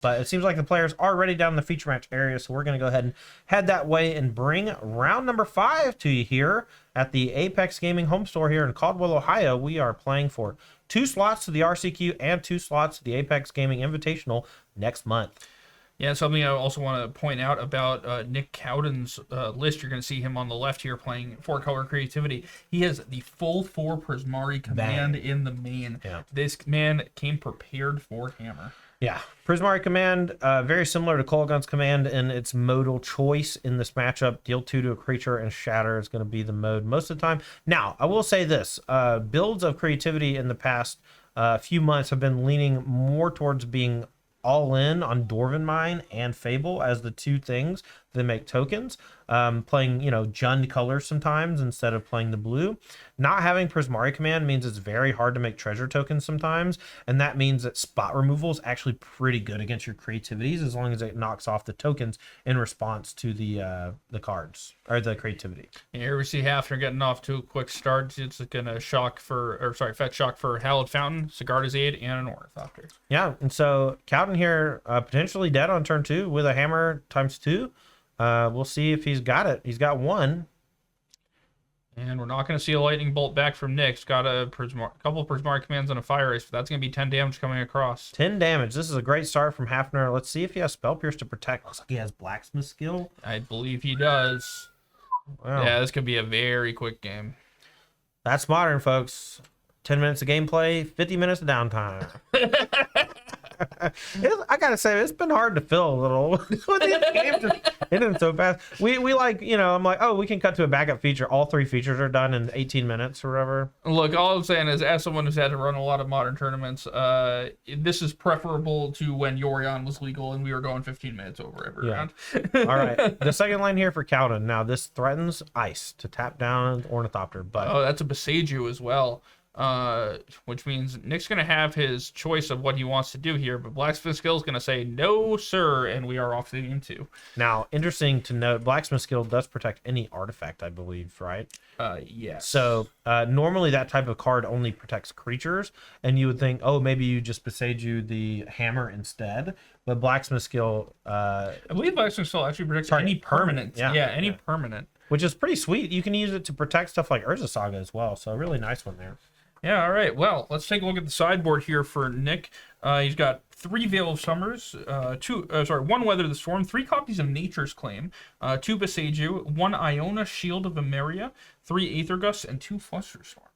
But it seems like the players are already down in the feature match area, so we're going to go ahead and head that way and bring round number 5 to you here at the Apex Gaming home store here in Caldwell, Ohio. We are playing for 2 slots to the RCQ and 2 slots to the Apex Gaming Invitational next month. Yeah, something I also want to point out about Nick Cowden's list. You're going to see him on the left here playing 4-color creativity. He has the full 4 Prismari command in the main. Yeah. This man came prepared for Hammer. Yeah, Prismari command, very similar to Kolaghan's command in its modal choice in this matchup. Deal 2 to a creature and shatter is going to be the mode most of the time. Now, I will say this, builds of creativity in the past few months have been leaning more towards being all in on Dwarven Mine and Fable as the 2 things that make tokens. Playing, Jund colors sometimes instead of playing the blue. Not having Prismari command means it's very hard to make treasure tokens sometimes, and that means that spot removal is actually pretty good against your creativities as long as it knocks off the tokens in response to the cards or the creativity. And here we see Hafner getting off to a quick start. It's gonna fetch shock for Hallowed Fountain, Sigarda's Aid, and an Ornithopter. Yeah, and so Cowden here potentially dead on turn 2 with a hammer ×2. We'll see if he's got it. He's got 1. And we're not going to see a lightning bolt back from Nick. He's got a couple of Prismari commands and a Fire Ice, but that's going to be 10 damage coming across. 10 damage. This is a great start from Hafner. Let's see if he has Spell Pierce to protect. Looks like he has Blacksmith skill. I believe he does. Wow. Yeah, this could be a very quick game. That's modern, folks. 10 minutes of gameplay, 50 minutes of downtime. I gotta say, it's been hard to fill a little with these games just ending so fast. We I'm like, oh, we can cut to a backup feature. All 3 features are done in 18 minutes or whatever. Look, all I'm saying is, as someone who's had to run a lot of modern tournaments, this is preferable to when Yorion was legal and we were going 15 minutes over every round. All right, the second line here for Cowden. Now, this threatens Ice to tap down Ornithopter, but that's a Beseiju as well. Which means Nick's going to have his choice of what he wants to do here, but Blacksmith Skill is going to say, no, sir, and we are off to game 2. Now, interesting to note, Blacksmith Skill does protect any artifact, I believe, right? Yes. So, normally that type of card only protects creatures, and you would think, oh, maybe you just Beseiju the hammer instead, but Blacksmith Skill... I believe Blacksmith Skill actually protects any permanent. Any permanent. Which is pretty sweet. You can use it to protect stuff like Urza Saga as well, so a really nice one there. Yeah, all right. Well, let's take a look at the sideboard here for Nick. He's got 3 Veil of Summers, 1 Weather the Storm, 3 copies of Nature's Claim, 2 Beseiju, 1 Iona Shield of Emeria, 3 Aether Gusts, and 2 Flusterstorm.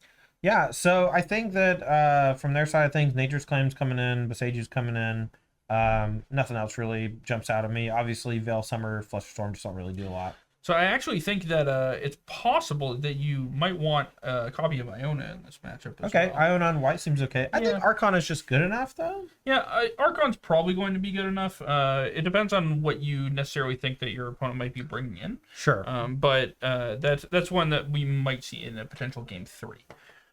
Yeah, so I think that from their side of things, Nature's Claim's coming in, Beseiju's coming in. Nothing else really jumps out at me. Obviously, Veil Summer, Flusterstorm just don't really do a lot. So I actually think that it's possible that you might want a copy of Iona in this matchup as well. Iona on white seems okay. I think Archon is just good enough, though. Yeah, Archon's probably going to be good enough. It depends on what you necessarily think that your opponent might be bringing in. Sure. But that's one that we might see in a potential game 3.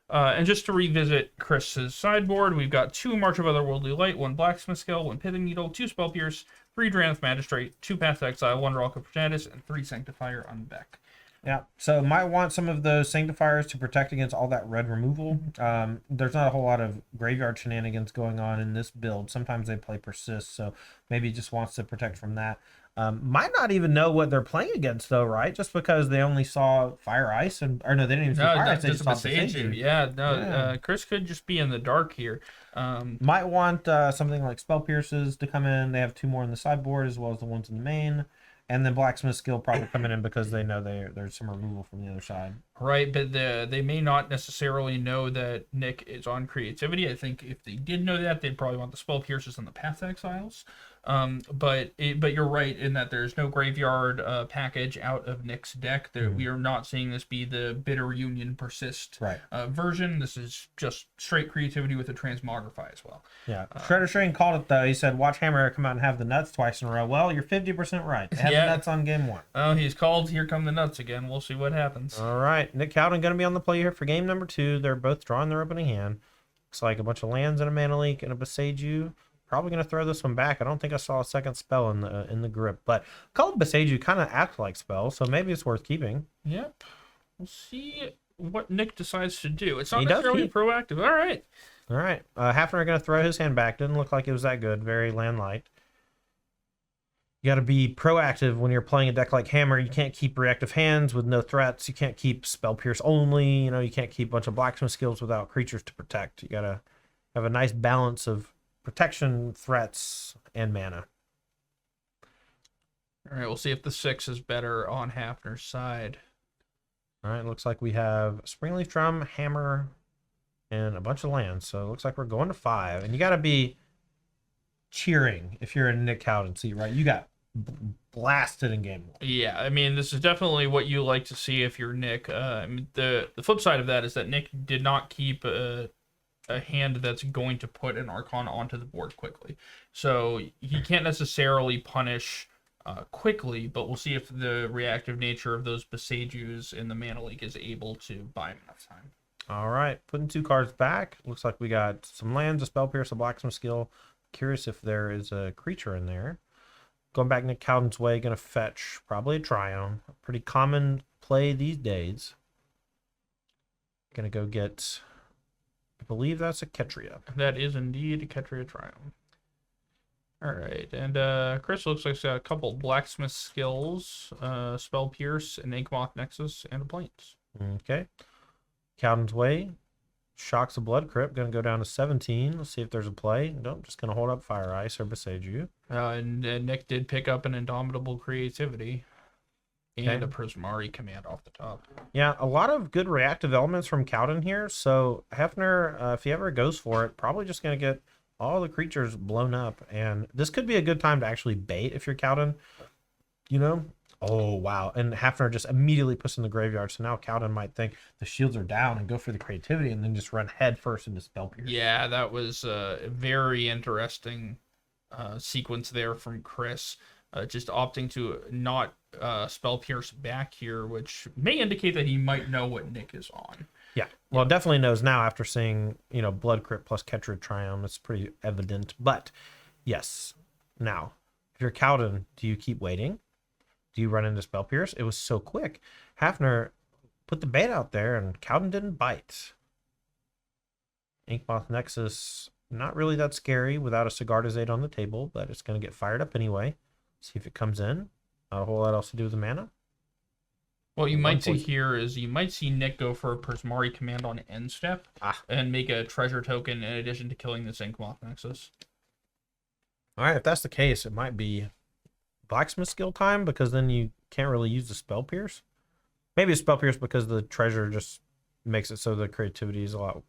And just to revisit Chris's sideboard, we've got 2 March of Otherworldly Light, 1 Blacksmith Skill, 1 Pithing Needle, 2 Spell Pierce, 3 Drannith Magistrate, 2 Path to Exile, 1 Rock of Progenitus, and 3 Sanctifier on Beck. Yeah, so might want some of those Sanctifiers to protect against all that red removal. There's not a whole lot of graveyard shenanigans going on in this build. Sometimes they play Persist, so maybe he just wants to protect from that. Might not even know what they're playing against, though, right? Just because they only saw Fire Ice, they didn't even see Fire Ice. They just saw Beseiju. Yeah, Chris could just be in the dark here. Might want something like Spell Pierces to come in. They have 2 more in the sideboard as well as the ones in the main. And then Blacksmith Skill probably coming in because they know there's some removal from the other side. Right, but they may not necessarily know that Nick is on creativity. I think if they did know that, they'd probably want the Spell Pierces and the Path to Exiles. But you're right in that there's no graveyard package out of Nick's deck. We are not seeing this be the Bitter Union Persist version. This is just straight creativity with a Transmogrify as well. Yeah, Shredder String called it, though. He said, watch Hammer come out and have the nuts twice in a row. Well, you're 50% right. They had the nuts on game 1. Oh, he's called, here come the nuts again. We'll see what happens. All right, Nick Cowden going to be on the play here for game number 2. They're both drawing their opening hand. Looks like a bunch of lands and a Mana Leak and a Beseiju. Probably going to throw this one back. I don't think I saw a second spell in the grip, but Called Beseiju kind of act like spells, so maybe it's worth keeping. Yep. We'll see what Nick decides to do. It's not necessarily proactive. All right. Hafner going to throw his hand back. Didn't look like it was that good. Very land light. You got to be proactive when you're playing a deck like Hammer. You can't keep reactive hands with no threats. You can't keep Spell Pierce only. You know, you can't keep a bunch of blacksmith skills without creatures to protect. You got to have a nice balance of protection, threats, and mana. All right, we'll see if the 6 is better on Hafner's side. All right, looks like we have Springleaf Drum, Hammer, and a bunch of lands. So it looks like we're going to 5. And you got to be cheering if you're in Nick Howden seat, right? You got blasted in game 1. Yeah, I mean, this is definitely what you like to see if you're Nick. I mean, the flip side of that is that Nick did not keep a hand that's going to put an Archon onto the board quickly. So he can't necessarily punish quickly, but we'll see if the reactive nature of those Besagus in the Mana Leak is able to buy him enough time. All right, putting 2 cards back. Looks like we got some lands, a Spell Pierce, a Blacksmith Skill. Curious if there is a creature in there. Going back Nick Cowden's way, going to fetch probably a Triome. A pretty common play these days. Going to go get, I believe that's a Ketria. That is indeed a Ketria Triumph. All right, and Chris looks like he's got a couple blacksmith skills, Spell Pierce, an Inkmoth Nexus, and a Plains. Okay. Cowden's way. Shocks a Blood Crypt. Going to go down to 17. Let's see if there's a play. Nope, just going to hold up Fire Ice or Besage. And Nick did pick up an Indomitable Creativity and a Prismari Command off the top. Yeah, a lot of good reactive elements from Cowden here. So Hefner, if he ever goes for it, probably just going to get all the creatures blown up. And this could be a good time to actually bait if you're Cowden. You know? Oh, wow. And Hefner just immediately puts in the graveyard. So now Cowden might think the shields are down and go for the creativity and then just run head first into Spell Pierce. Yeah, that was a very interesting sequence there from Chris. Just opting to not Spell Pierce back here, which may indicate that he might know what Nick is on. Yeah, well, definitely knows now after seeing, you know, Blood Crypt plus Ketria Triumph. It's pretty evident. But, yes. Now, if you're Cowden, do you keep waiting? Do you run into Spell Pierce? It was so quick. Hafner put the bait out there, and Cowden didn't bite. Inkmoth Nexus, not really that scary without a Sigardizade on the table, but it's going to get fired up anyway. See if it comes in. Not a whole lot else to do with the mana. What you might see here is you might see Nick go for a Prismari Command on end step and make a treasure token in addition to killing this Inkmoth Nexus. All right, if that's the case, it might be Blacksmith Skill time because then you can't really use the Spell Pierce. Maybe a Spell Pierce because the treasure just makes it so the creativity is a lot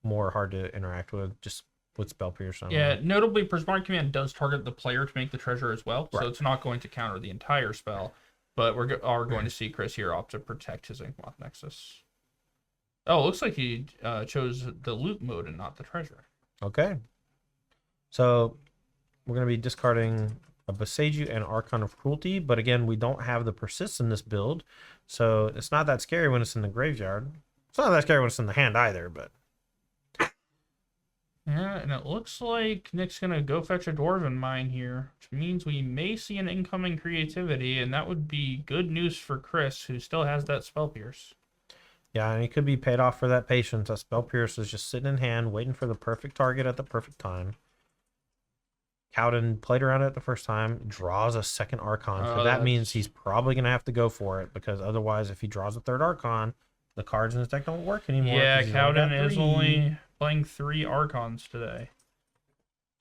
more hard to interact with just with Spell Pierce. Yeah, notably, Prismari Command does target the player to make the treasure as well, so it's not going to counter the entire spell. But we are going to see Chris here opt to protect his Inkmoth Nexus. Oh, it looks like he chose the loot mode and not the treasure. Okay. So we're going to be discarding a Besage and Archon of Cruelty, but again, we don't have the persist in this build, so it's not that scary when it's in the graveyard. It's not that scary when it's in the hand either, but... Yeah, and it looks like Nick's going to go fetch a Dwarven Mine here, which means we may see an incoming creativity, and that would be good news for Chris, who still has that Spell Pierce. Yeah, and he could be paid off for that patience. That Spell Pierce is just sitting in hand, waiting for the perfect target at the perfect time. Cowden played around it the first time, draws a second Archon, so that means he's probably going to have to go for it, because otherwise, if he draws a third Archon, the cards in his deck don't work anymore. Yeah, Cowden is only playing 3 Archons today.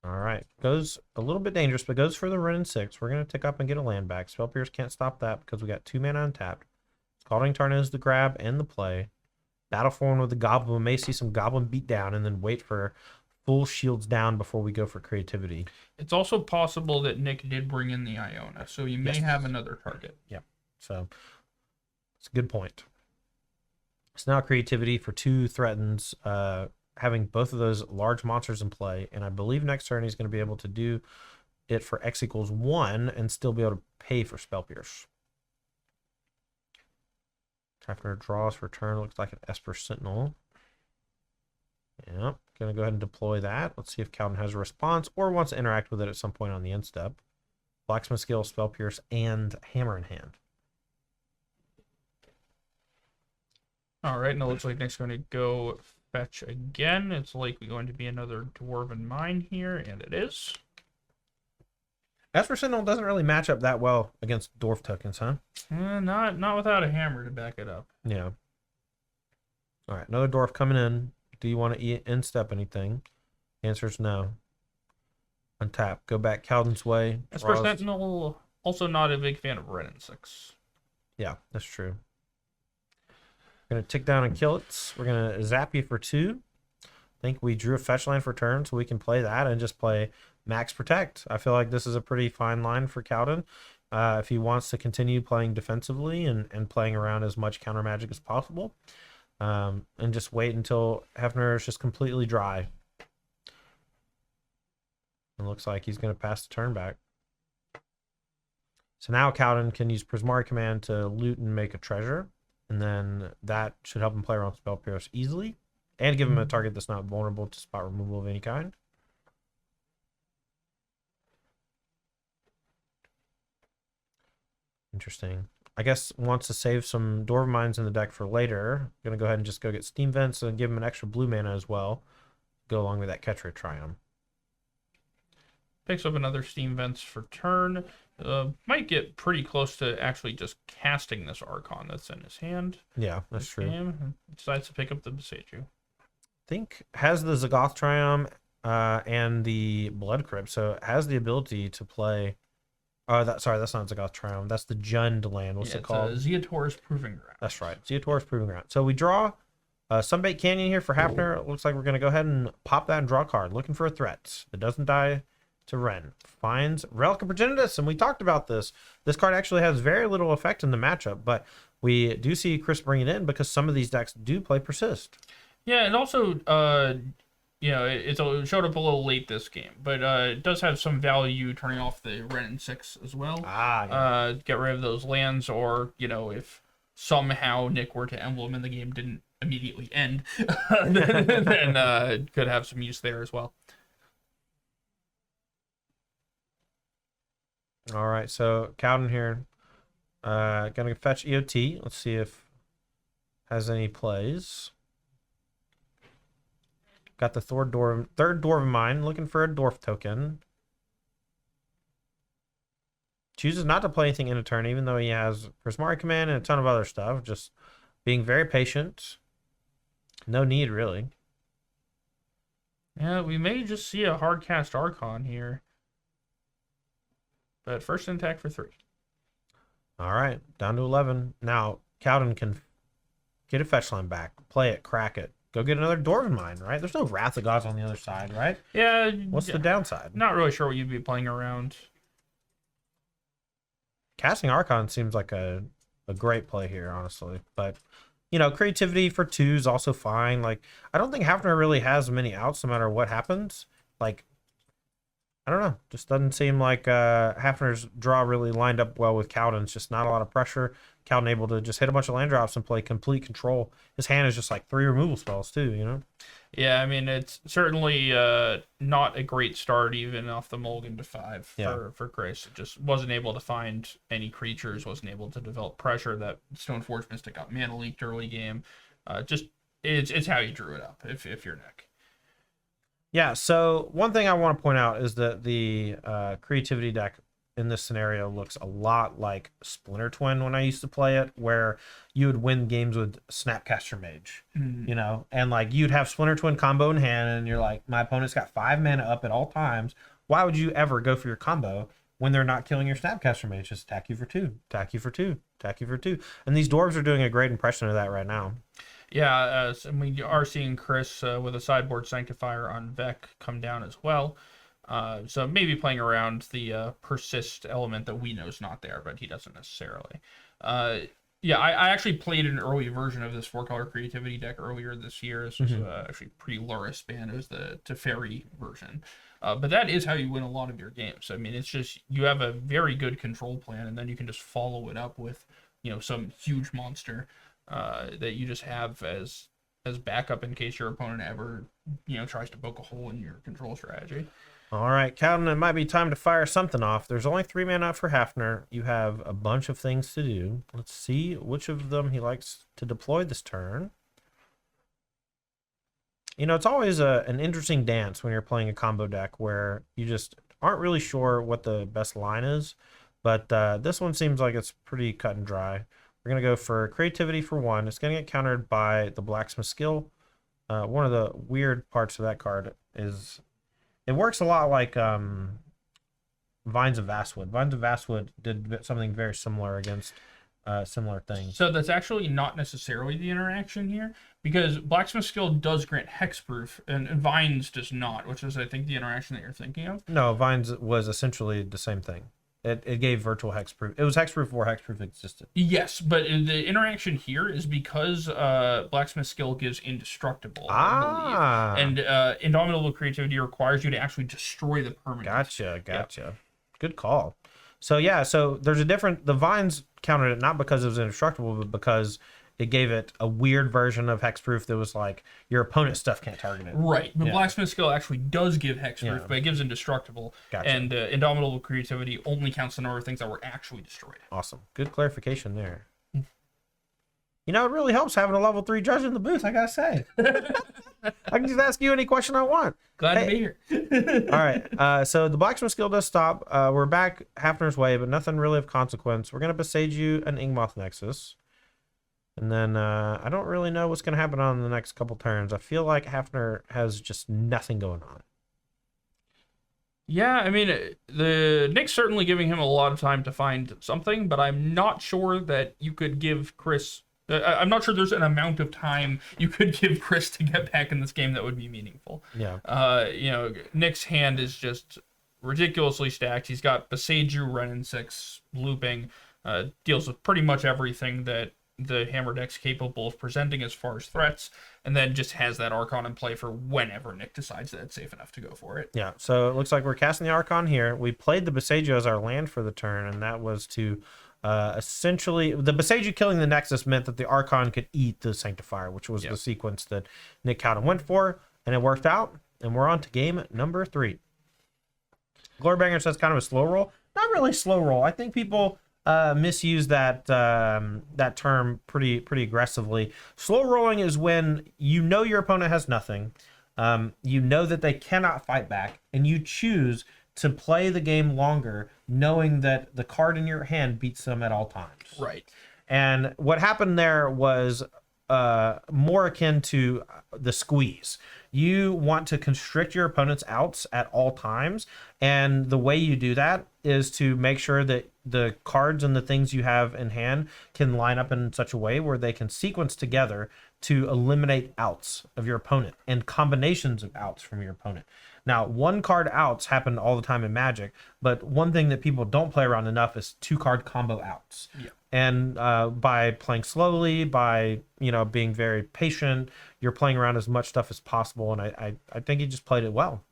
All right. Goes a little bit dangerous, but goes for the run in 6. We're going to tick up and get a land back. Spell Pierce can't stop that because we got 2 mana untapped. Scalding Tarn is the grab and the play. Battle for one with the Goblin. We may see some Goblin beat down and then wait for full shields down before we go for creativity. It's also possible that Nick did bring in the Iona, so you may have another target. Yeah. So it's a good point. So now creativity for 2 threatens having both of those large monsters in play, and I believe next turn he's going to be able to do it for X equals 1 and still be able to pay for Spell Pierce. After draws for turn, looks like an Esper Sentinel. Yep, going to go ahead and deploy that. Let's see if Cowden has a response or wants to interact with it at some point on the end step. Blacksmith Skill, Spell Pierce, and Hammer in hand. All right, and it looks like Nick's going to go fetch again. It's likely going to be another Dwarven Mine here, and it is. Esper Sentinel doesn't really match up that well against Dwarf tokens, huh? Not without a hammer to back it up. Yeah. All right, another Dwarf coming in. Do you want to instep anything? The answer is no. Untap. Go back Cowden's way. Esper Sentinel, also not a big fan of red and 6. Yeah, that's true. We're going to tick down and kill it. We're going to zap you for 2. I think we drew a fetch line for turn, so we can play that and just play max protect. I feel like this is a pretty fine line for Cowden. If he wants to continue playing defensively and playing around as much counter magic as possible. And just wait until Hefner is just completely dry. It looks like he's going to pass the turn back. So now Cowden can use Prismari Command to loot and make a treasure. And then that should help him play around Spell Pierce easily. And give him a target that's not vulnerable to spot removal of any kind. Interesting. I guess wants to save some Dwarven Mines in the deck for later. Gonna go ahead and just go get Steam Vents and give him an extra blue mana as well. Go along with that Catcher Triumph. Picks up another Steam Vents for turn. Might get pretty close to actually just casting this Archon that's in his hand. Yeah, that's true. Decides to pick up the Beseiju. I think has the Zagoth Triumph and the Blood Crypt, so it has the ability to play. Sorry, that's not Zagoth Triumph. That's the Jund land. What's it called? Zeator's Proving Ground. That's right, Zeator's Proving Ground. So we draw Sunbait Canyon here for Hafner. It looks like we're going to go ahead and pop that and draw a card. Looking for a threat. It doesn't die to Ren. Finds Relic of Progenitus, and we talked about this. This card actually has very little effect in the matchup, but we do see Chris bring it in because some of these decks do play Persist. Yeah, and also, it showed up a little late this game, but it does have some value turning off the Ren and 6 as well. Yeah. Get rid of those lands, or, if somehow Nick were to emblem and the game didn't immediately end, then could have some use there as well. All right, so Cowden here. Gonna fetch EOT. Let's see if has any plays. Got the third Dwarven Mine, looking for a Dwarf token. Chooses not to play anything in a turn, even though he has Prismari Command and a ton of other stuff. Just being very patient. No need, really. Yeah, we may just see a hard cast Archon here. But first attack for 3. All right, down to 11. Now, Cowden can get a fetch line back, play it, crack it. Go get another Dwarven Mine, right? There's no Wrath of Gods on the other side, right? Yeah. What's the downside? Not really sure what you'd be playing around. Casting Archon seems like a great play here, honestly. But, creativity for 2 is also fine. Like, I don't think Hafner really has many outs no matter what happens. Like, I don't know. Just doesn't seem like Hafner's draw really lined up well with Cowden's. Just not a lot of pressure. Cowden able to just hit a bunch of land drops and play complete control. His hand is just like 3 removal spells too, Yeah, I mean, it's certainly not a great start even off the Mulligan to 5 for Chris. It just wasn't able to find any creatures, wasn't able to develop pressure. That Stoneforge Mystic got mana leaked early game. It's how you drew it up if you're Nick. Yeah, so one thing I want to point out is that the creativity deck in this scenario looks a lot like Splinter Twin when I used to play it, where you would win games with Snapcaster Mage, and like you'd have Splinter Twin combo in hand, and you're like, my opponent's got 5 mana up at all times. Why would you ever go for your combo when they're not killing your Snapcaster Mage? Just attack you for 2, attack you for 2, attack you for 2. And these dwarves are doing a great impression of that right now. Yeah, and we are seeing Chris with a sideboard Sanctifier on Vec come down as well. So maybe playing around the persist element that we know is not there, but he doesn't necessarily. Yeah, I actually played an early version of this 4-color creativity deck earlier this year. This was actually pre-Luris ban. It was the Teferi version. But that is how you win a lot of your games. I mean, it's just you have a very good control plan, and then you can just follow it up with, some huge monster that you just have as backup in case your opponent ever, tries to poke a hole in your control strategy. All right, Cowden, it might be time to fire something off. There's only 3 mana for Hafner. You have a bunch of things to do. Let's see which of them he likes to deploy this turn. It's always an interesting dance when you're playing a combo deck where you just Aren't really sure what the best line is, but this one seems like it's pretty cut and dry. We're going to go for creativity for 1. It's going to get countered by the blacksmith skill. One of the weird parts of that card is it works a lot like Vines of Vastwood. Vines of Vastwood did something very similar against similar things. So that's actually not necessarily the interaction here, because blacksmith skill does grant hexproof, and Vines does not, which is I think the interaction that you're thinking of. No, Vines was essentially the same thing. It gave virtual hexproof. It was hexproof before hexproof existed. Yes, but the interaction here is because blacksmith skill gives indestructible, I believe. And indomitable creativity requires you to actually destroy the permanent. Gotcha. Yep. Good call. So yeah, so there's a different. The Vines countered it not because it was indestructible, but because it gave it a weird version of hexproof that was like your opponent's stuff can't target it. Right, but blacksmith skill actually does give hexproof, but it gives indestructible. Gotcha. And indomitable creativity only counts the number of things that were actually destroyed. Awesome. Good clarification there. You know, it really helps having a level 3 judge in the booth, I gotta say. I can just ask you any question I want. Glad to be here. All right. So the blacksmith skill does stop. We're back Hafner's way, but nothing really of consequence. We're gonna besage you an Ingmoth Nexus. And then I don't really know what's going to happen on the next couple turns. I feel like Hafner has just nothing going on. Yeah, I mean, Nick's certainly giving him a lot of time to find something, but I'm not sure that you could give Chris... I'm not sure there's an amount of time you could give Chris to get back in this game that would be meaningful. Yeah. You know, Nick's hand is just ridiculously stacked. He's got Beseiju, Renin 6, looping, deals with pretty much everything that the hammer deck's capable of presenting as far as threats, and then just has that Archon in play for whenever Nick decides that it's safe enough to go for it. Yeah, so it looks like we're casting the Archon here. We played the Beseiju as our land for the turn, and that was to essentially... The Beseiju killing the Nexus meant that the Archon could eat the Sanctifier, which was the sequence that Nick Cowden went for, and it worked out, and we're on to game number 3. Glorybanger says kind of a slow roll. Not really slow roll. I think people... misuse that that term pretty aggressively. Slow rolling is when you know your opponent has nothing, you know that they cannot fight back, and you choose to play the game longer, knowing that the card in your hand beats them at all times. Right. And what happened there was more akin to the squeeze. You want to constrict your opponent's outs at all times, and the way you do that is to make sure that the cards and the things you have in hand can line up in such a way where they can sequence together to eliminate outs of your opponent and combinations of outs from your opponent. Now, 1 card outs happen all the time in Magic, but one thing that people don't play around enough is 2-card combo outs. Yeah. And by playing slowly, by being very patient, you're playing around as much stuff as possible, and I think he just played it well.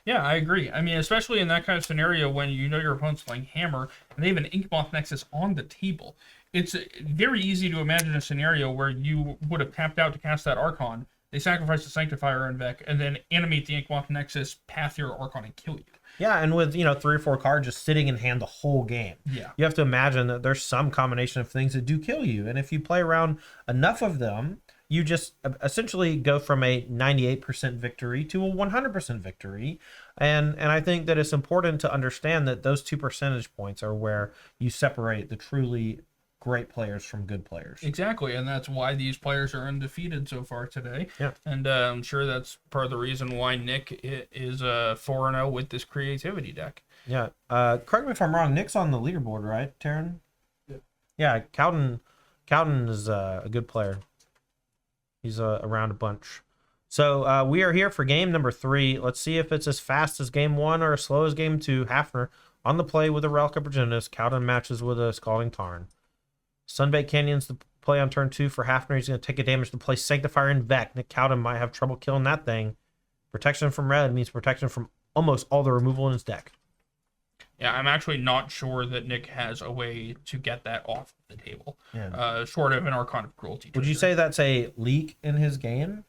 Yeah, I agree. I mean, especially in that kind of scenario when you know your opponent's playing Hammer and they have an Inkmoth Nexus on the table. It's very easy to imagine a scenario where you would have tapped out to cast that Archon, they sacrifice the Sanctifier on Vec, and then animate the Inkmoth Nexus, path your Archon, and kill you. Yeah, and with 3 or 4 cards just sitting in hand the whole game. Yeah. You have to imagine that there's some combination of things that do kill you, and if you play around enough of them, you just essentially go from a 98% victory to a 100% victory. And I think that it's important to understand that those 2 percentage points are where you separate the truly great players from good players. Exactly, and that's why these players are undefeated so far today. Yeah. And I'm sure that's part of the reason why Nick is 4-0 with this creativity deck. Yeah. Correct me if I'm wrong, Nick's on the leaderboard, right, Taryn? Yeah, Cowden is a good player. He's around a bunch. So we are here for game number 3. Let's see if it's as fast as game 1 or as slow as game 2. Hafner on the play with a Relic of Progenitus. Cowden matches with a Scalding Tarn. Sunbait Canyon's the play on turn 2 for Hafner. He's going to take a damage to play Sanctifier and Vec. Nick Cowden might have trouble killing that thing. Protection from red means protection from almost all the removal in his deck. Yeah, I'm actually not sure that Nick has a way to get that off the table. Yeah. Short of an Archon of Cruelty. Would you say that's a leak in his game?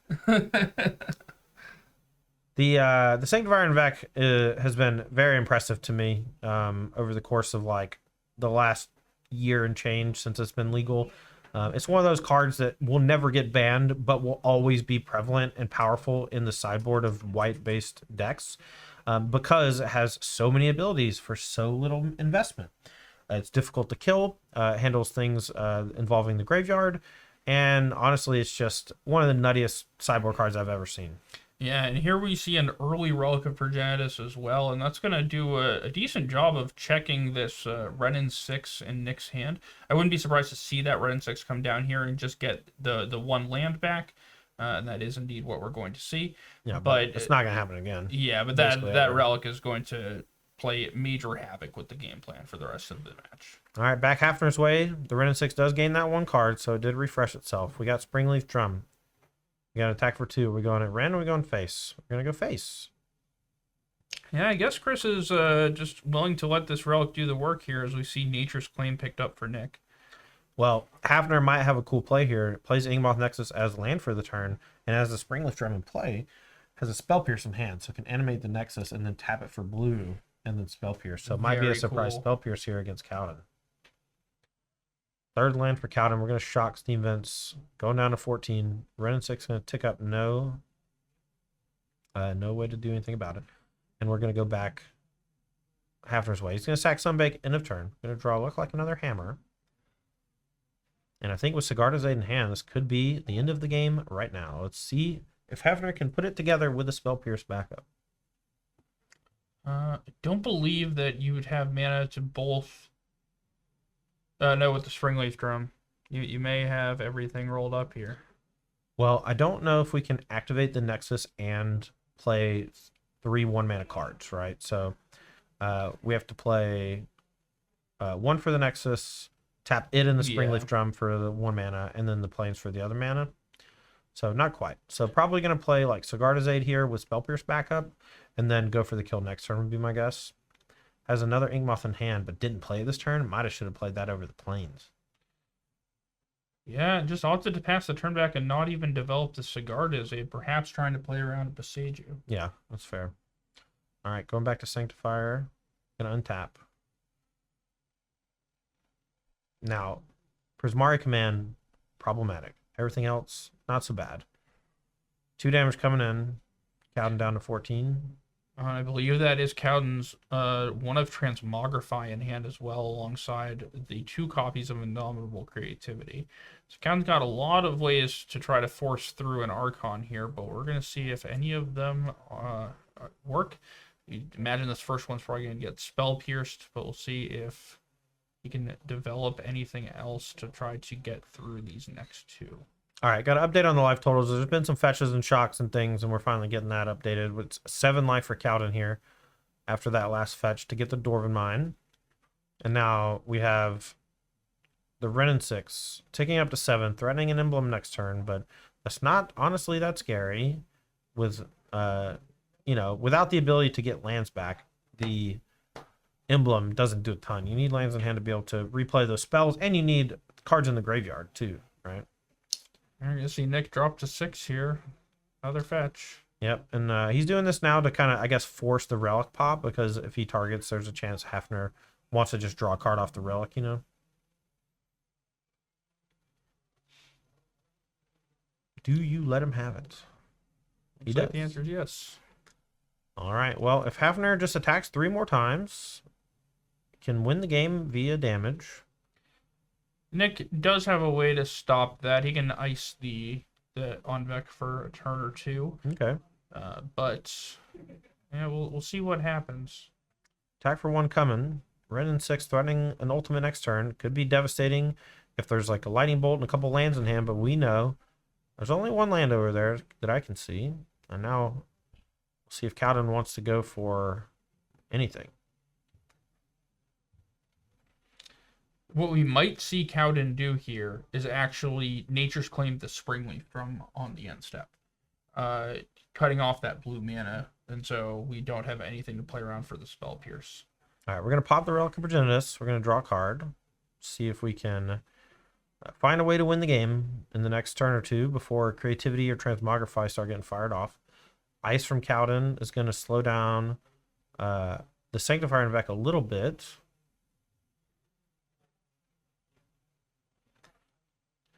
The Sanctifier and Vec has been very impressive to me over the course of like the last year and change since it's been legal. It's one of those cards that will never get banned, but will always be prevalent and powerful in the sideboard of white-based decks. because it has so many abilities for so little investment. It's difficult to kill, handles things involving the graveyard, and honestly, it's just one of the nuttiest sideboard cards I've ever seen. Yeah, and here we see an early Relic of Progenitus as well, and that's going to do a decent job of checking this Renin 6 in Nick's hand. I wouldn't be surprised to see that Renin 6 come down here and just get the one land back, and that is indeed what we're going to see. Yeah, but it's not going to happen again. Yeah, but that Relic is going to play major havoc with the game plan for the rest of the match. All right, back Hafner's way. The Renin 6 does gain that one card, so it did refresh itself. We got Springleaf Drum. We got an attack for 2. We're going at random. We're going face. We're going to go face. Yeah, I guess Chris is just willing to let this Relic do the work here as we see Nature's Claim picked up for Nick. Well, Hafner might have a cool play here. It plays Inkmoth Nexus as land for the turn, and as the Springleaf Drum in play, has a Spell Pierce in hand, so it can animate the Nexus and then tap it for blue and then Spell Pierce. So it might be a surprise Spell Pierce here against Cowden. Third land for Cowden. We're going to shock Steam Vents. Going down to 14. Renin 6 going to tick up no way to do anything about it. And we're going to go back Hafner's way. He's going to sack Sunbake, end of turn. Going to draw look like another hammer. And I think with Sigarda's Aid in hand, this could be the end of the game right now. Let's see if Hafner can put it together with a Spell Pierce backup. I don't believe that you would have mana to both... no, with the Springleaf Drum. You may have everything rolled up here. Well, I don't know if we can activate the Nexus and play 3 1-mana cards, right? So we have to play 1 for the Nexus, tap it in the Springleaf Drum for the 1 mana, and then the Plains for the other mana. So not quite. So probably going to play like Sigarda's Aid here with Spell Pierce backup, and then go for the kill next turn would be my guess. Has another Inkmoth in hand, but didn't play this turn. Might have should have played that over the Plains. Yeah, just opted to pass the turn back and not even develop the Sigarda's Aid, perhaps trying to play around a Boseiju. Yeah, that's fair. All right, going back to Sanctifier. Gonna untap. Now, Prismari Command, problematic. Everything else, not so bad. 2 damage coming in. Cowden down to 14. I believe that is Cowden's one of Transmogrify in hand as well, alongside the 2 copies of Indomitable Creativity. So Cowden's got a lot of ways to try to force through an Archon here, but we're going to see if any of them work. You imagine this first one's probably going to get Spell Pierced, but we'll see if he can develop anything else to try to get through these next 2. All right, got an update on the life totals. There's been some fetches and shocks and things, and we're finally getting that updated. It's 7 life for Cowden here after that last fetch to get the Dwarven Mine. And now we have the Renin 6 ticking up to 7, threatening an emblem next turn, but that's not honestly that scary. With, without the ability to get lands back, the emblem doesn't do a ton. You need lands in hand to be able to replay those spells, and you need cards in the graveyard too, right? You're going to see Nick drop to 6 here. Another fetch. Yep, and he's doing this now to kind of, I guess, force the Relic pop, because if he targets, there's a chance Hafner wants to just draw a card off the Relic, you know? Do you let him have it? He does. The answer is yes. All right, well, if Hafner just attacks 3 more times, can win the game via damage. Nick does have a way to stop that. He can ice the Onvec for a turn or 2. Okay. But yeah, we'll see what happens. Attack for 1 coming. Renin 6 threatening an ultimate next turn. Could be devastating if there's like a lightning bolt and a couple lands in hand, but we know there's only 1 land over there that I can see. And now we'll see if Cowden wants to go for anything. What we might see Cowden do here is actually Nature's Claim the Springleaf Drum on the end step, cutting off that blue mana, and so we don't have anything to play around for the Spell Pierce. All right, we're going to pop the Relic of Progenitus. We're going to draw a card, see if we can find a way to win the game in the next turn or 2 before Creativity or Transmogrify start getting fired off. Ice from Cowden is going to slow down the Sanctifier in Vec a little bit.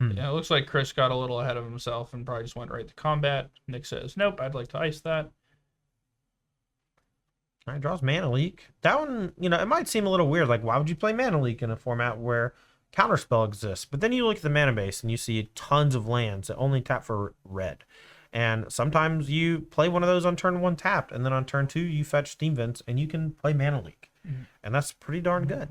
Yeah, it looks like Chris got a little ahead of himself and probably just went right to combat. Nick says, nope, I'd like to ice that. All right, draws Mana Leak. That one, you know, it might seem a little weird. Like, why would you play Mana Leak in a format where Counterspell exists? But then you look at the mana base and you see tons of lands that only tap for red. And sometimes you play one of those on turn 1 tapped, and then on turn 2 you fetch Steam Vents and you can play Mana Leak. And that's pretty darn good.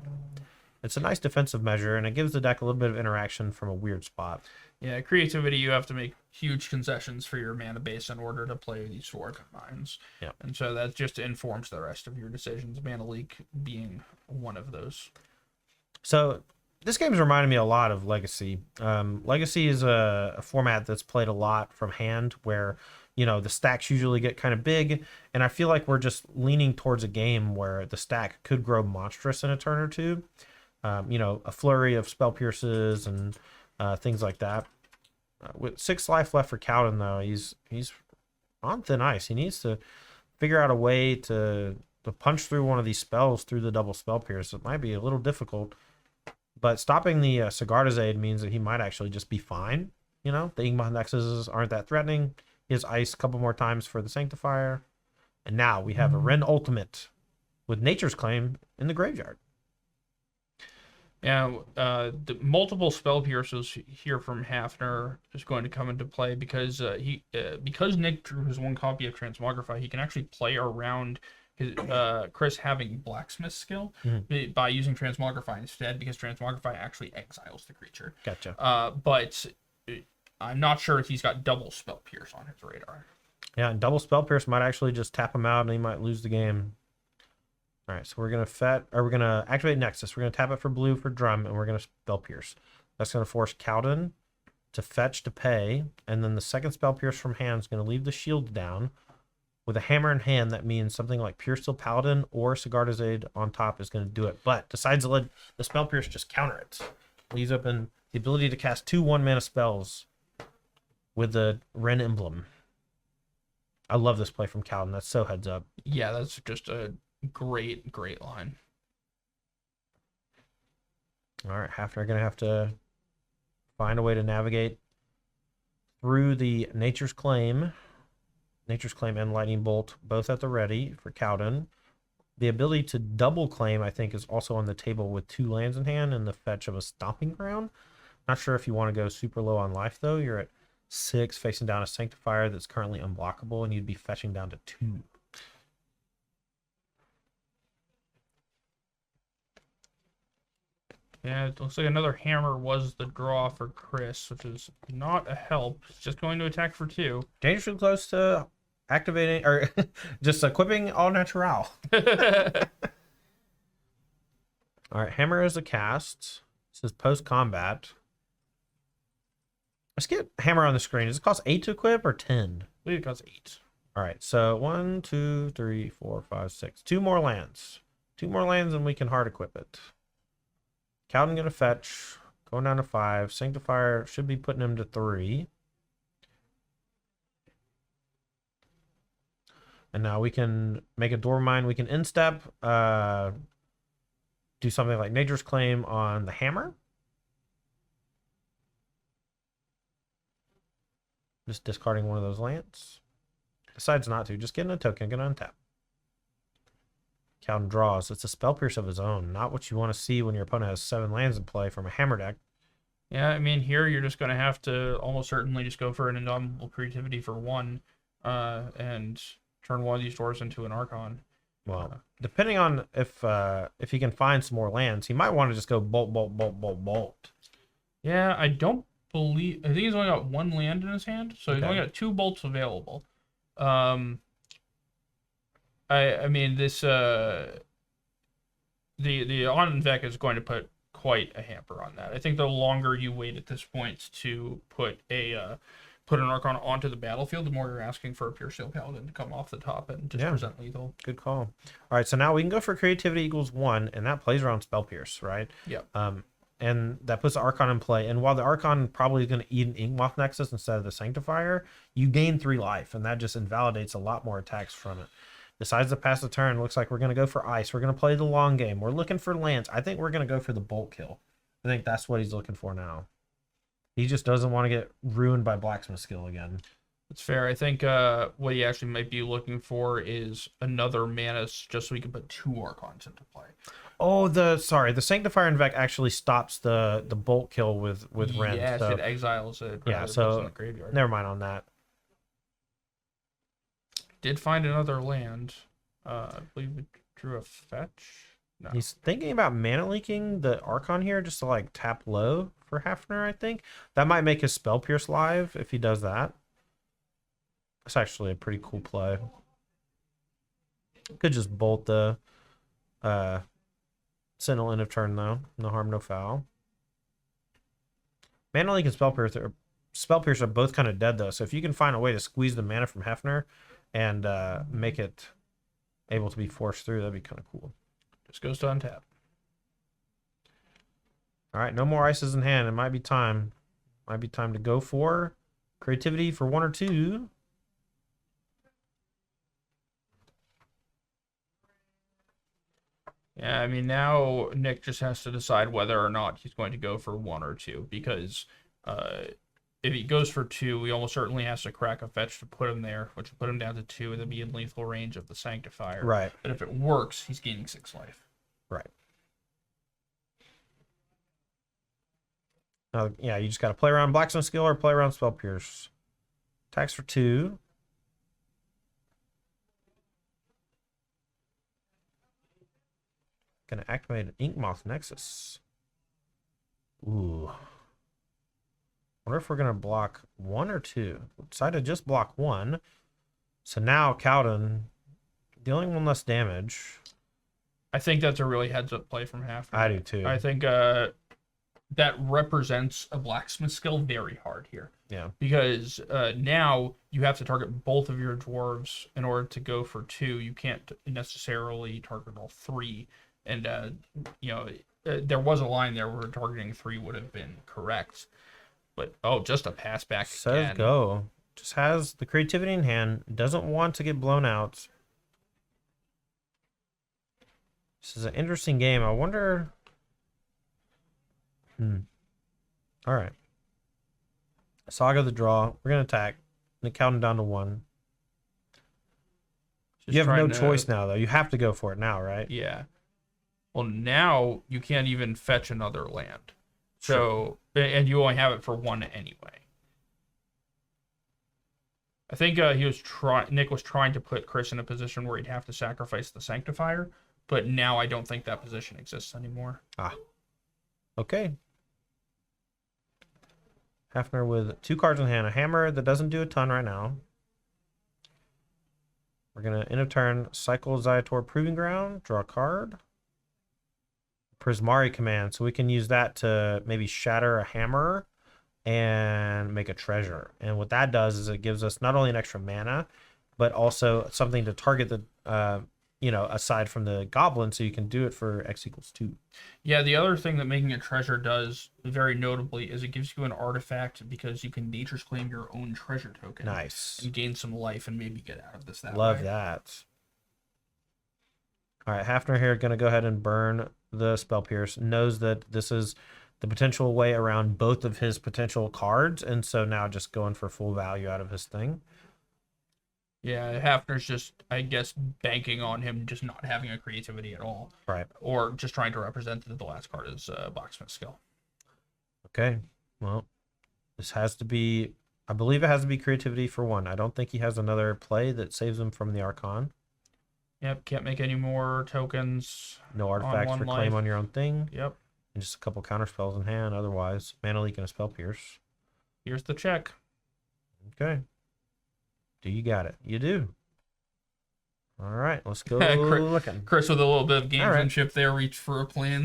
It's a nice defensive measure, and it gives the deck a little bit of interaction from a weird spot. Yeah, creativity, you have to make huge concessions for your mana base in order to play these Sword Mines. Yeah. And so that just informs the rest of your decisions, Mana Leak being one of those. So this game's reminded me a lot of Legacy. Legacy is a format that's played a lot from hand, where, you know, the stacks usually get kind of big, and I feel like we're just leaning towards a game where the stack could grow monstrous in a turn or two. You know, a flurry of Spell Pierces and things like that. With 6 life left for Cowden, though, he's on thin ice. He needs to figure out a way to punch through one of these spells through the double Spell Pierce. It might be a little difficult, but stopping the Sigarda's Aid means that he might actually just be fine. You know, the Inkmoth Nexuses aren't that threatening. He has ice a couple more times for the Sanctifier. And now we have a Ren Ultimate with Nature's Claim in the graveyard. Yeah, the multiple Spell Pierces here from Hafner is going to come into play because because Nick drew his 1 copy of Transmogrify, he can actually play around his Chris having Blacksmith skill by using Transmogrify instead, because Transmogrify actually exiles the creature. Gotcha. But I'm not sure if he's got double Spell Pierce on his radar. Yeah, and double Spell Pierce might actually just tap him out and he might lose the game. All right, so we're gonna activate Nexus. We're gonna tap it for blue for Drum, and we're gonna Spell Pierce. That's gonna force Cowden to fetch to pay, and then the second Spell Pierce from hand is gonna leave the shield down. With a hammer in hand, that means something like Pure Steel Paladin or Sigarda's Aid on top is gonna do it. But decides to let the Spell Pierce just counter it. Leaves open the ability to cast 2 1-mana spells with the Ren emblem. I love this play from Cowden. That's so heads up. Yeah, that's just a great line. All right, Hafner gonna have to find a way to navigate through the Nature's Claim and Lightning Bolt, both at the ready for Cowden. The ability to double claim, I think, is also on the table with 2 lands in hand and the fetch of a Stomping Ground. Not sure if you want to go super low on life, though. You're at 6, facing down a Sanctifier that's currently unblockable, and you'd be fetching down to 2. Yeah, it looks like another hammer was the draw for Chris, which is not a help. It's just going to attack for 2. Dangerously close to activating, or just equipping All Natural. All right, hammer is a cast. This is post-combat. Let's get hammer on the screen. Does it cost 8 to equip or 10? I believe it costs 8. All right, so 1, 2, 3, 4, 5, 6. 2 more lands. 2 more lands and we can hard equip it. Cowden gonna fetch, going down to 5. Sanctifier should be putting him to 3. And now we can make a door mine. We can instep, do something like Nature's Claim on the hammer. Just discarding one of those lands. Decides not to. Just getting a token, gonna untap. Cowden draws. It's a Spell Pierce of his own. Not what you want to see when your opponent has 7 lands in play from a hammer deck. Yeah, I mean, here you're just going to have to almost certainly just go for an Indomitable Creativity for 1 and turn one of these doors into an Archon. Well, depending on if he can find some more lands, he might want to just go bolt, bolt, bolt, bolt, bolt. Yeah, I think he's only got 1 land in his hand, so he's only got 2 bolts available. I mean, this the on Vec is going to put quite a hamper on that. I think the longer you wait at this point to put an Archon onto the battlefield, the more you're asking for a Pure Steel Paladin to come off the top and just present lethal. Good call. All right, so now we can go for creativity equals 1, and that plays around Spell Pierce, right? Yep. And that puts the Archon in play. And while the Archon probably is going to eat an Inkmoth Nexus instead of the Sanctifier, you gain 3 life, and that just invalidates a lot more attacks from it. Decides to pass the turn. Looks like we're going to go for ice. We're going to play the long game. We're looking for lands. I think we're going to go for the bolt kill. I think that's what he's looking for now. He just doesn't want to get ruined by Blacksmith skill again. That's fair. I think what he actually might be looking for is another mana just so he can put 2 Archons into play. Oh, the Sanctifier Invec actually stops the bolt kill with Ren. Yes, So it exiles it. yeah, Puts it in so the graveyard. never mind on that. Did find another land. I believe it drew a fetch. No. He's thinking about mana leaking the Archon here just to like tap low for Hafner, I think. That might make his Spell Pierce live if he does that. That's actually a pretty cool play. Could just bolt the Sentinel end of turn though. No harm, no foul. Mana leak and Spell Pierce are both kind of dead though. So if you can find a way to squeeze the mana from Hafner and make it able to be forced through, that'd be kind of cool. Just goes to untap. All right, no more ices in hand. It might be time. Might be time to go for creativity for 1 or 2. Yeah, I mean, now Nick just has to decide whether or not he's going to go for 1 or 2, because if he goes for 2, he almost certainly has to crack a fetch to put him there, which will put him down to 2 and then be in lethal range of the Sanctifier. Right. But if it works, he's gaining 6 life. Right. Yeah, you just got to play around Blacksmith Skill or play around Spell Pierce. Attacks for 2. Gonna activate an Inkmoth Nexus. Ooh. Wonder if we're gonna block 1 or 2. We decided to just block 1. So now Cowden dealing 1 less damage. I think that's a really heads-up play from Hafner. I do too. I think that represents a blacksmith skill very hard here. Yeah. Because now you have to target both of your dwarves in order to go for 2. You can't necessarily target all 3. And, there was a line there where targeting 3 would have been correct. But, just a pass back Says again. go. Just has the creativity in hand. Doesn't want to get blown out. This is an interesting game. I wonder... All right. Saga the draw. We're going to attack. And count him down to 1. Just you have no trying choice now, though. You have to go for it now, right? Yeah. Well, now you can't even fetch another land. Sure. So, and you only have it for 1 anyway. I think Nick was trying to put Chris in a position where he'd have to sacrifice the Sanctifier, but now I don't think that position exists anymore. Okay. Hafner with 2 cards in hand. A hammer that doesn't do a ton right now. We're going to, end of turn, cycle Ziator Proving Ground, draw a card. Prismari command, so we can use that to maybe shatter a hammer and make a treasure. And what that does is it gives us not only an extra mana, but also something to target the, aside from the goblin, so you can do it for X equals 2. Yeah, the other thing that making a treasure does, very notably, is it gives you an artifact because you can Nature's Claim your own treasure token. Nice. And gain some life and maybe get out of this that Love way. that. All right, Hafner here going to go ahead and burn the Spell Pierce. Knows that this is the potential way around both of his potential cards, and so now just going for full value out of his thing. Yeah, Hafner's just, I guess, banking on him just not having a creativity at all. Right. Or just trying to represent that the last card is Blacksmith Skill. Okay. Well, this has to be, I believe it has to be creativity for 1. I don't think he has another play that saves him from the Archon. Yep, can't make any more tokens. No artifacts for claim on your own thing. Yep. And just a couple counter spells in hand. Otherwise, Mana Leak and a Spell Pierce. Here's the check. Okay. Do you got it? You do. All right, let's go looking. Chris with a little bit of gamesmanship there, reached for a plan.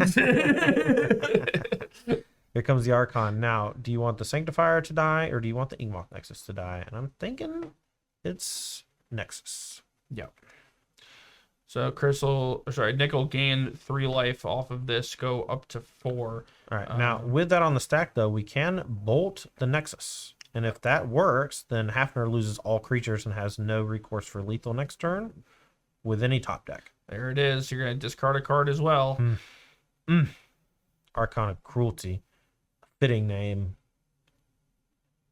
Here comes the Archon. Now, do you want the Sanctifier to die, or do you want the Inkmoth Nexus to die? And I'm thinking it's Nexus. Yep. So Nick will gain 3 life off of this, go up to 4. All right, now with that on the stack, though, we can bolt the Nexus. And if that works, then Hafner loses all creatures and has no recourse for lethal next turn with any top deck. There it is. You're going to discard a card as well. Archon of Cruelty. Fitting name.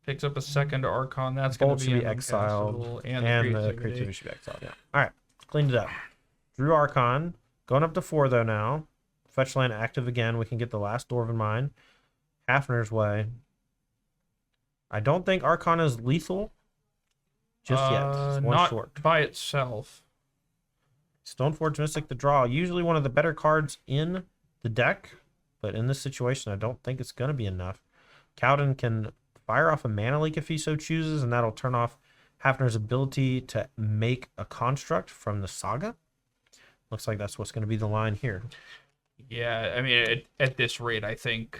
Picks up a second Archon. That's going Bolt to should be be in the exiled, castle, and and the creativity should be exiled. Yeah. All right, cleaned it up. Drew Archon, going up to 4 though now. Fetch land active again. We can get the last Dwarven Mine. Hafner's Way. I don't think Archon is lethal just yet. It's one not short. by itself. Stoneforge Mystic the draw. Usually one of the better cards in the deck, but in this situation, I don't think it's going to be enough. Cowden can fire off a mana leak if he so chooses, and that'll turn off Hafner's ability to make a construct from the saga. Looks like that's what's going to be the line here. Yeah, I mean, at this rate, I think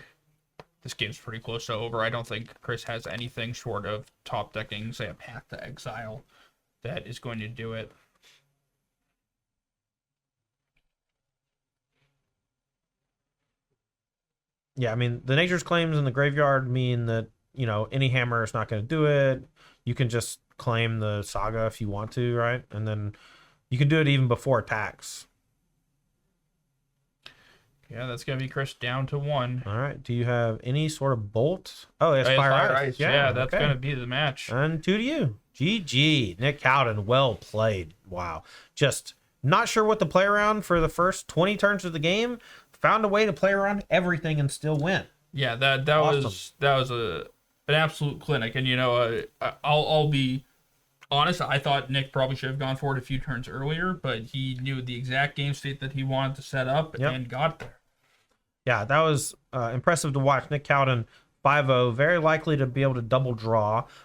this game's pretty close to over. I don't think Chris has anything short of top decking, say, a Path to Exile that is going to do it. Yeah, I mean, the Nature's Claims in the graveyard mean that, you know, any hammer is not going to do it. You can just claim the saga if you want to, right? And then you can do it even before attacks. Yeah, that's going to be Chris down to 1. All right. Do you have any sort of bolt? Oh, it's Hey, Fire Fire Ice. Ice. Yeah, that's okay. going to be the match. And 2 to you. GG. Nick Cowden, well played. Wow. Just not sure what to play around for the first 20 turns of the game. Found a way to play around everything and still win. Yeah, that Awesome. was an absolute clinic. And, you know, I'll be honest, I thought Nick probably should have gone for it a few turns earlier, but he knew the exact game state that he wanted to set up and got there. Yeah, that was impressive to watch. Nick Cowden, 5-0, very likely to be able to double draw.